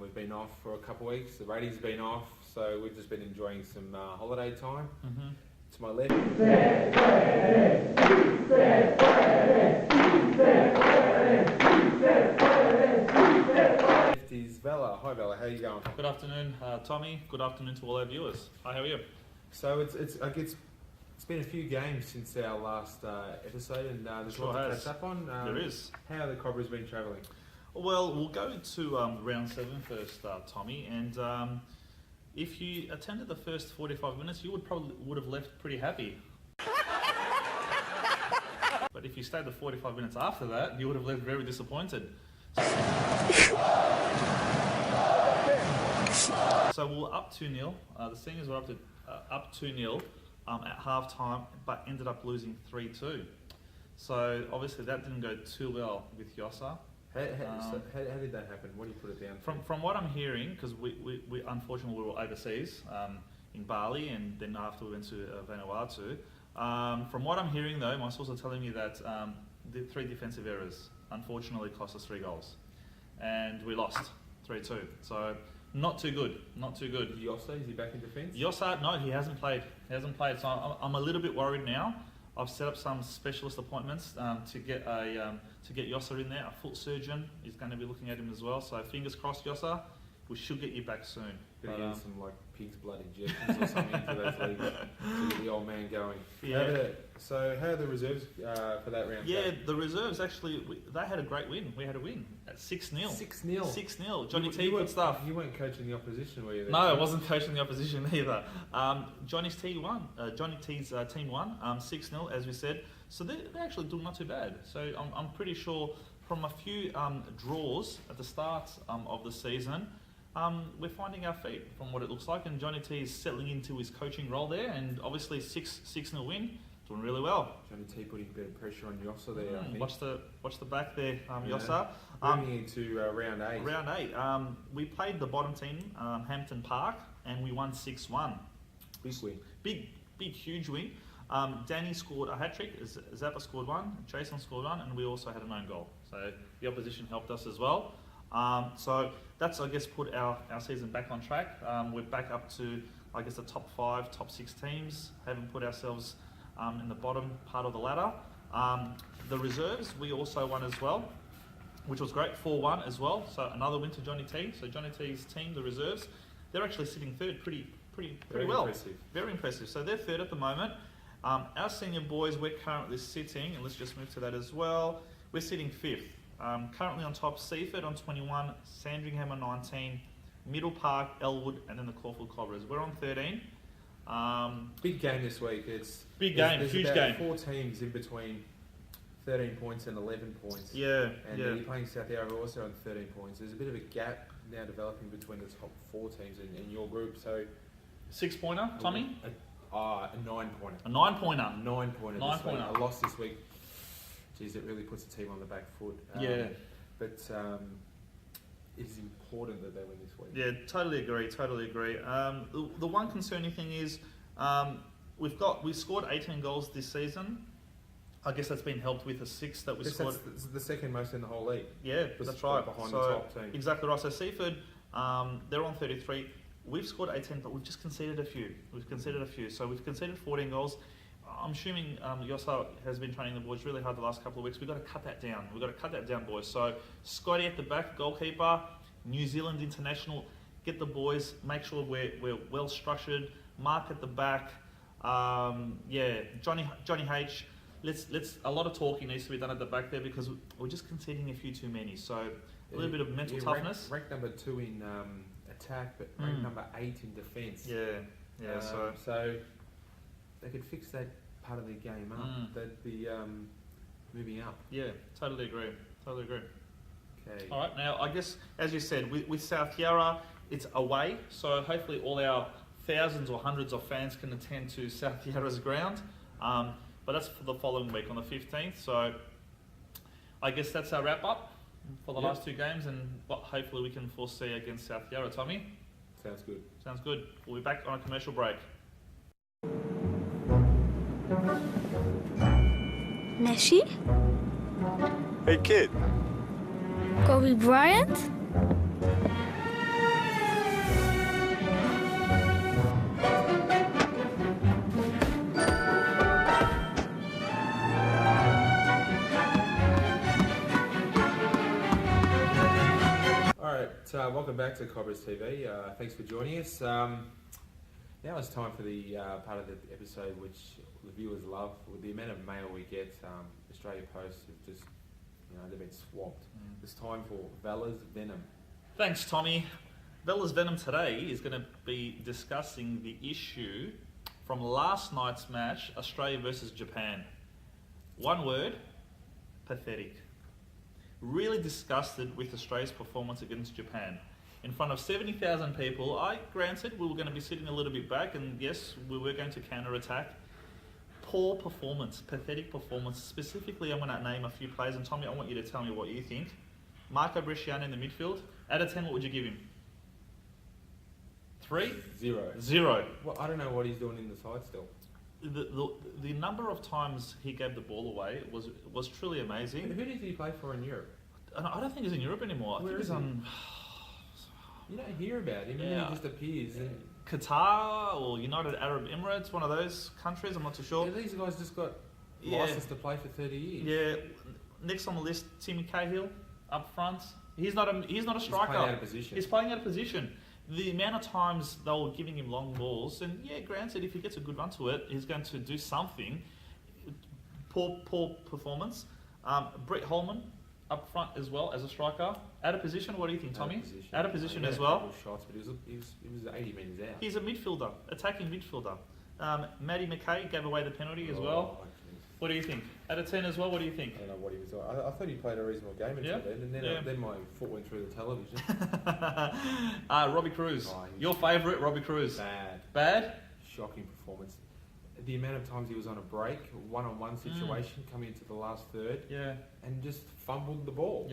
we've been off for a couple of weeks. The ratings have been off, so we've just been enjoying some holiday time. To my left is Vela. Hi Vela, how are you going? Good afternoon, Tommy. Good afternoon to all our viewers. Hi, how are you? So it's been a few games since our last episode, and there's a lot to catch up on. There is. How have the Cobras been travelling? Well, we'll go to round 7 first, Tommy. And if you attended the first 45 minutes, you would have left pretty happy. But if you stayed the 45 minutes after that, you would have left very disappointed. So we're up 2-0. The Seniors were up 2-0 at half time, but ended up losing 3-2. So obviously that didn't go too well with Yossa. How did that happen? What do you put it down to? From what I'm hearing, because we unfortunately we were overseas in Bali, and then after we went to Vanuatu. From what I'm hearing though, my sources are telling me that the 3 defensive errors unfortunately cost us 3 goals, and we lost 3-2. So not too good. Not too good. Yossa, is he back in defence? Yossa, no, he hasn't played. So I'm a little bit worried now. I've set up some specialist appointments to get Yossa in there. A foot surgeon is going to be looking at him as well. So fingers crossed, Yossa. We should get you back soon. Better get some like pig's blood injections or something for those leagues to get the old man going. Yeah. So how are the reserves for that round? Yeah, the reserves actually they had a great win. We had a win at 6-0. 6-0. 6-0. Johnny T, good stuff. You weren't coaching the opposition, were you? No, I wasn't coaching the opposition either. Johnny T's team won 6-0, as we said. So they're actually doing not too bad. So I'm pretty sure from a few draws at the start of the season, we're finding our feet from what it looks like, and Johnny T is settling into his coaching role there, and obviously 6-0 win, doing really well. Johnny T putting a bit of pressure on Yossa there. I think. Watch the back there, Yossa. Moving into round 8. Round 8. We played the bottom team, Hampton Park, and we won 6-1. Big win. Big, huge win. Danny scored a hat-trick, Zappa scored 1, Jason scored 1, and we also had an own goal. So the opposition helped us as well. So that's, I guess, put our season back on track. We're back up to, I guess, the top 5, top 6 teams. Haven't put ourselves in the bottom part of the ladder. The reserves, we also won as well, which was great, 4-1 as well. So another win to Johnny T. So Johnny T's team, the reserves, they're actually sitting third pretty well. Impressive. Very impressive. So they're third at the moment. Our senior boys, we're currently sitting, and let's just move to that as well, we're sitting 5th. Currently on top, Seaford on 21, Sandringham on 19, Middle Park, Elwood, and then the Caulfield Cobras. We're on 13. Big game this week. Huge about game. 4 teams in between 13 points and 11 points. Yeah, and you're playing South Yarra also on 13 points. There's a bit of a gap now developing between the top 4 teams in your group. So 6-pointer, Tommy? A 9-pointer. A 9-pointer. 9-pointer. 9-pointer. A loss this week. Geez, it really puts the team on the back foot. But it is important that they win this week. Yeah, totally agree. The one concerning thing is we scored 18 goals this season. I guess that's been helped with a 6 that we scored. That's the second most in the whole league. Yeah, that's right. Behind the top team. Exactly right. So Seaford, they're on 33. We've scored 18, but we've just conceded a few. So we've conceded 14 goals. I'm assuming Yossa has been training the boys really hard the last couple of weeks. We've got to cut that down. Boys. So Scotty at the back, goalkeeper, New Zealand international, get the boys, make sure we're well structured. Mark at the back, Johnny H. Let's a lot of talking needs to be done at the back there, because we're just conceding a few too many. So a little bit of mental toughness. Ranked number 2 in attack, but ranked number 8 in defence. So they could fix that part of the game up. They'd be moving up. Yeah, totally agree. Okay. All right, now I guess, as you said, with South Yarra, it's away, so hopefully all our thousands or hundreds of fans can attend to South Yarra's ground. But that's for the following week on the 15th. So I guess that's our wrap up for the last 2 games, and what hopefully we can foresee against South Yarra. Tommy? Sounds good. We'll be back on a commercial break. Messi? Hey kid. Kobe Bryant? welcome back to Cobras TV. Thanks for joining us. Now it's time for the part of the episode which the viewers love. With the amount of mail we get, Australia Post have just, they've been swamped. It's time for Vala's Venom. Thanks, Tommy. Vala's Venom today is going to be discussing the issue from last night's match, Australia versus Japan. One word, pathetic. Really disgusted with Australia's performance against Japan. In front of 70,000 people, granted we were going to be sitting a little bit back, and yes, we were going to counter-attack. Poor performance, pathetic performance. Specifically, I'm going to name a few players, and Tommy, I want you to tell me what you think. Marco Bresciano in the midfield. Out of 10, what would you give him? 3? 0. Well, I don't know what he's doing in the side still. The number of times he gave the ball away was truly amazing. Who did he play for in Europe? I don't think he's in Europe anymore. Where I think is he's on. You don't hear about him, and then he just appears. And Qatar or United Arab Emirates, one of those countries. I'm not too sure. Yeah, these guys just got licensed to play for 30 years. Yeah. Next on the list, Timmy Cahill up front. He's not a striker. He's playing out of position. He's playing out of position. The amount of times they were giving him long balls, and granted, if he gets a good run to it, he's going to do something. Poor performance. Brett Holman up front as well as a striker. Out of position, what do you think, Tommy? Out of position as well. Shots, but he was 80 metres out. He's a midfielder, attacking midfielder. Matty McKay gave away the penalty as well. What do you think? Out of 10 as well, what do you think? I don't know what he was doing. I thought he played a reasonable game until then, and then my foot went through the television. Robbie Cruz. Your favourite, Robbie Cruz. Bad? Shocking performance. The amount of times he was on a break, one-on-one situation, coming into the last third, and just fumbled the ball.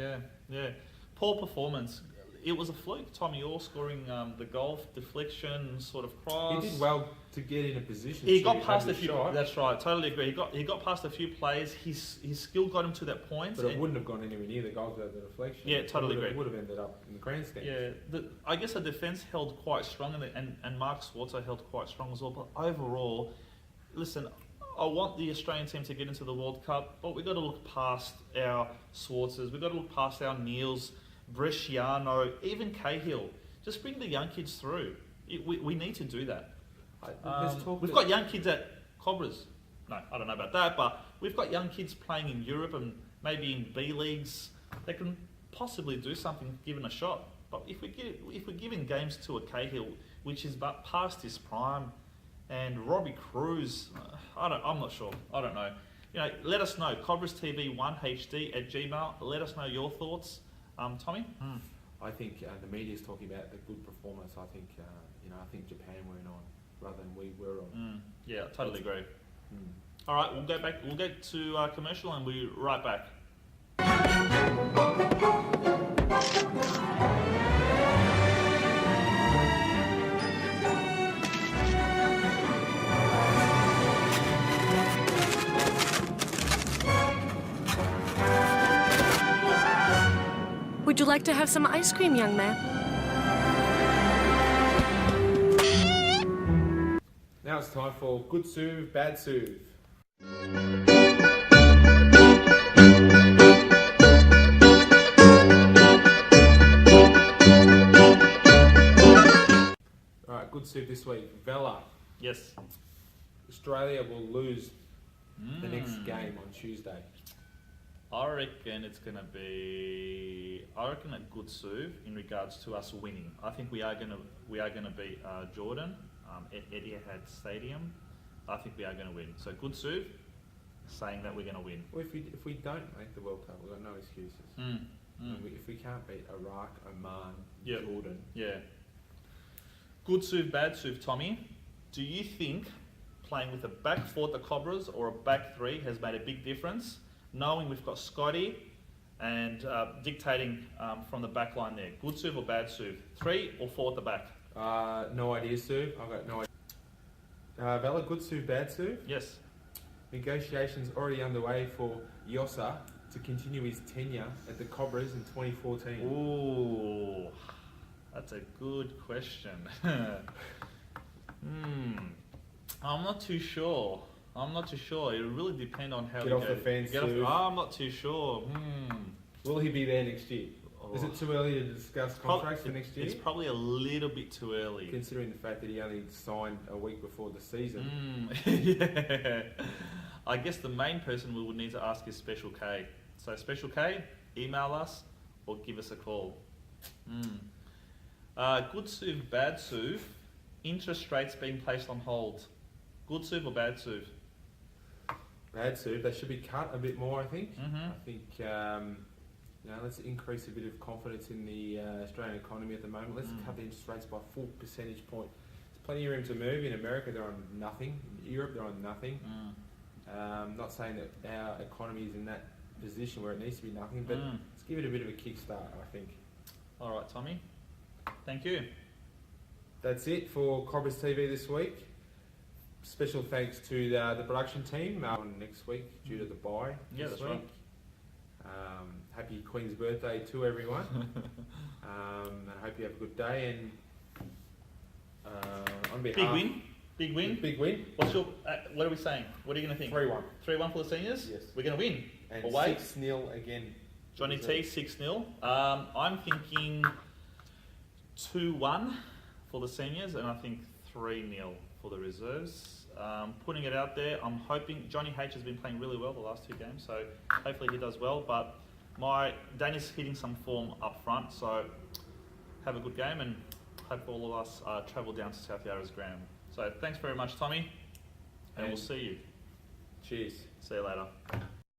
Poor performance. It was a fluke. Tommy Orr scoring the goal, deflection, sort of cross. He did well to get in a position. He got past a few. That's right. Totally agree. He got past a few plays. His skill got him to that point. But it wouldn't have gone anywhere near the goals without the deflection. Yeah, totally agree. It would have ended up in the grandstand. Yeah, I guess the defence held quite strong, and Mark Swartzer held quite strong as well. But overall, listen, I want the Australian team to get into the World Cup, but we've got to look past our Swartzers. We've got to look past our Neils, Bresciano, even Cahill. Just bring the young kids through. We need to do that. We've got young kids at Cobras. No, I don't know about that, but we've got young kids playing in Europe and maybe in B leagues. They can possibly do something given a shot. But if we're giving games to a Cahill, which is past his prime, and Robbie Cruz, I'm not sure. I don't know. Let us know. Cobras TV 1HD at Gmail. Let us know your thoughts. Tommy? I think the media is talking about the good performance. I think I think Japan went on rather than we were on. Yeah, totally agree. All right, we'll go back. We'll go to commercial and we'll be right back. Would you like to have some ice cream, young man? Now it's time for Good Soothe, Bad Soothe. Alright, Good Soothe this week. Vela. Yes. Australia will lose the next game on Tuesday. I reckon it's going to be. I reckon a good soothe in regards to us winning. I think we are going to beat Jordan at Etihad Stadium. I think we are going to win. So good soothe, saying that we're going to win. Well, if we don't make the World Cup, we've got no excuses. If we can't beat Iraq, Oman, Jordan. Yeah. Good soothe, bad soothe, Tommy. Do you think playing with a back four at the Cobras or a back three has made a big difference? Knowing we've got Scotty and dictating from the back line there. Good soothe or bad soothe? 3 or 4 at the back? No idea, Soothe. I've got no idea. Vela, good soothe, bad soothe? Yes. Negotiations already underway for Yossa to continue his tenure at the Cobras in 2014. Ooh, that's a good question. I'm not too sure. It really depends on how Get off the fence, Soothe. I'm not too sure. Will he be there next year? Oh, Is it too early to discuss contracts for next year? It's probably a little bit too early. Considering the fact that he only signed a week before the season. Yeah. I guess the main person we would need to ask is Special K. So Special K, email us or give us a call. Good Suv, bad Suv, interest rates being placed on hold. Good Suv or bad Suv? Bad Suv. They should be cut a bit more, I think. Mm-hmm. I think, let's increase a bit of confidence in the Australian economy at the moment. Let's cut the interest rates by a full percentage point. There's plenty of room to move. In America, they're on nothing. In Europe, they're on nothing. Not saying that our economy is in that position where it needs to be nothing, but let's give it a bit of a kickstart, I think. All right, Tommy. Thank you. That's it for Cobras TV this week. Special thanks to the production team on next week due to the bye. Yeah, this that's week. right. Happy Queen's birthday to everyone. And I hope you have a good day. And on behalf, Big win. Big win. What's your? What are we saying? What are you going to think? 3-1. 3-1 for the seniors. Yes. We're going to win. And Away. 6-0 again. Johnny T 6-0. I'm thinking 2-1 for the seniors, and I think 3-0 for the reserves. Putting it out there, I'm hoping Johnny H has been playing really well the last 2 games, so hopefully he does well. But Danny's hitting some form up front, so have a good game and hope all of us travel down to South Yarra's ground. So thanks very much, Tommy, and we'll see you. Cheers. See you later.